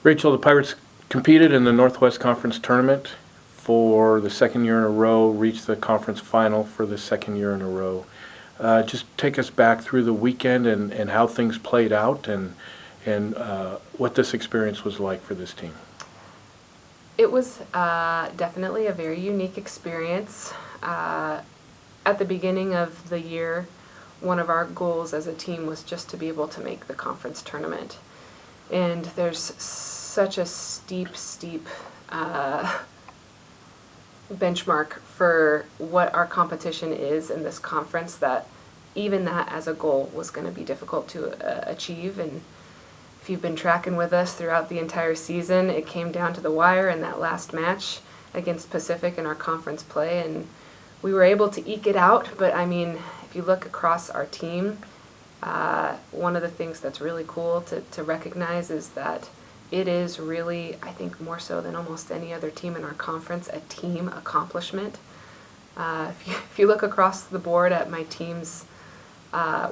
Rachel, the Pirates competed in the Northwest Conference tournament for the second year in a row, reached the conference final for the second year in a row. Just take us back through the weekend and how things played out and what this experience was like for this team. It was definitely a very unique experience. At the beginning of the year, one of our goals as a team was just to be able to make the conference tournament. And there's such a steep benchmark for what our competition is in this conference that even that as a goal was going to be difficult to achieve. And if you've been tracking with us throughout the entire season, it came down to the wire in that last match against Pacific in our conference play, and we were able to eke it out. But I mean, if you look across our team, one of the things that's really cool to recognize is that it is really, I think more so than almost any other team in our conference, a team accomplishment. If you look across the board at my team's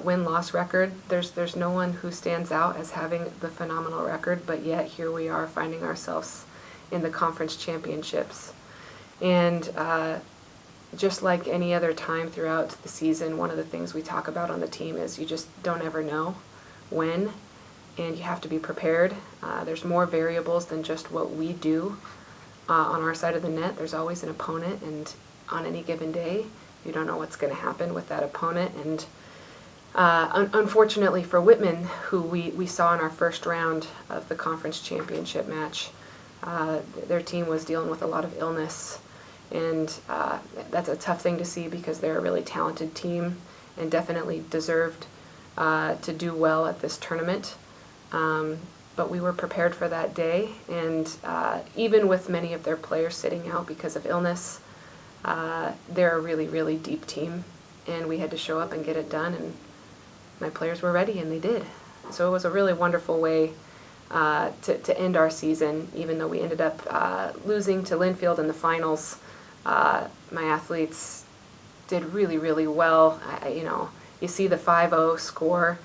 win-loss record, there's no one who stands out as having the phenomenal record, but yet here we are finding ourselves in the conference championships. And just like any other time throughout the season, one of the things we talk about on the team is you just don't ever know when, and you have to be prepared. There's more variables than just what we do on our side of the net. There's always an opponent, and on any given day, you don't know what's going to happen with that opponent. And unfortunately for Whitman, who we saw in our first round of the conference championship match, their team was dealing with a lot of illness. And that's a tough thing to see because they're a really talented team and definitely deserved to do well at this tournament. But we were prepared for that day, and even with many of their players sitting out because of illness, they're a really, really deep team, and we had to show up and get it done, and my players were ready, and they did. So it was a really wonderful way to end our season, even though we ended up losing to Linfield in the finals. My athletes did really, really well. You see the 5-0 score,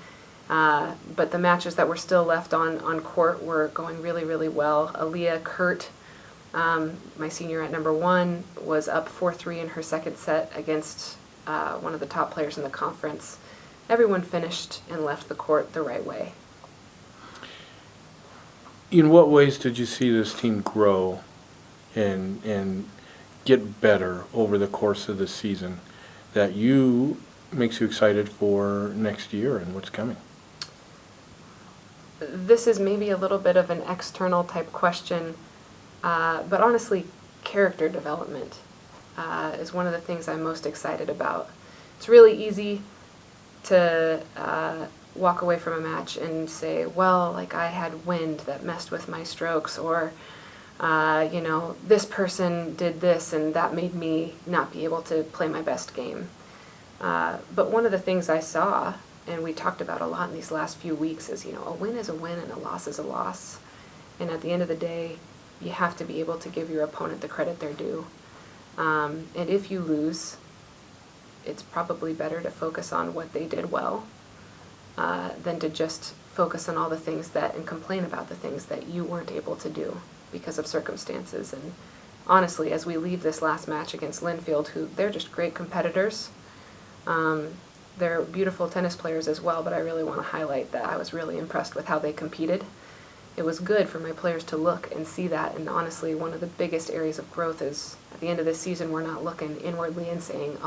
but the matches that were still left on court were going really, really well. Aaliyah Kurt, my senior at number 1, was up 4-3 in her second set against one of the top players in the conference. Everyone finished and left the court the right way. In what ways did you see this team grow and get better over the course of the season that makes you excited for next year and what's coming? This is maybe a little bit of an external type question, but honestly, character development is one of the things I'm most excited about. It's really easy to walk away from a match and say, well, like I had wind that messed with my strokes, or this person did this and that made me not be able to play my best game. But one of the things I saw, and we talked about a lot in these last few weeks, is, a win is a win and a loss is a loss. And at the end of the day, you have to be able to give your opponent the credit they're due. And if you lose, it's probably better to focus on what they did well than to just focus on all the things and complain about the things that you weren't able to do because of circumstances. And honestly, as we leave this last match against Linfield, they're just great competitors. They're beautiful tennis players as well, but I really want to highlight that I was really impressed with how they competed. It was good for my players to look and see that, and honestly, one of the biggest areas of growth is at the end of this season, we're not looking inwardly and saying,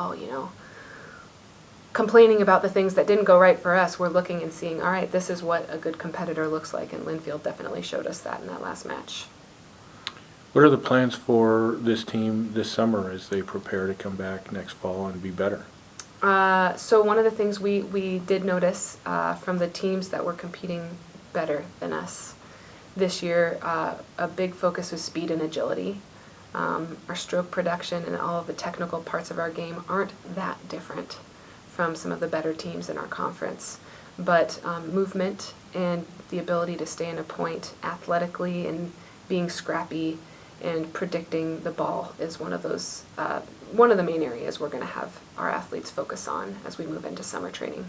complaining about the things that didn't go right for us. We're looking and seeing, all right, this is what a good competitor looks like, and Linfield definitely showed us that in that last match. What are the plans for this team this summer as they prepare to come back next fall and be better? So one of the things we did notice from the teams that were competing better than us this year, a big focus was speed and agility. Our stroke production and all of the technical parts of our game aren't that different from some of the better teams in our conference. But movement and the ability to stay in a point athletically and being scrappy and predicting the ball is one of the main areas we're going to have our athletes focus on as we move into summer training.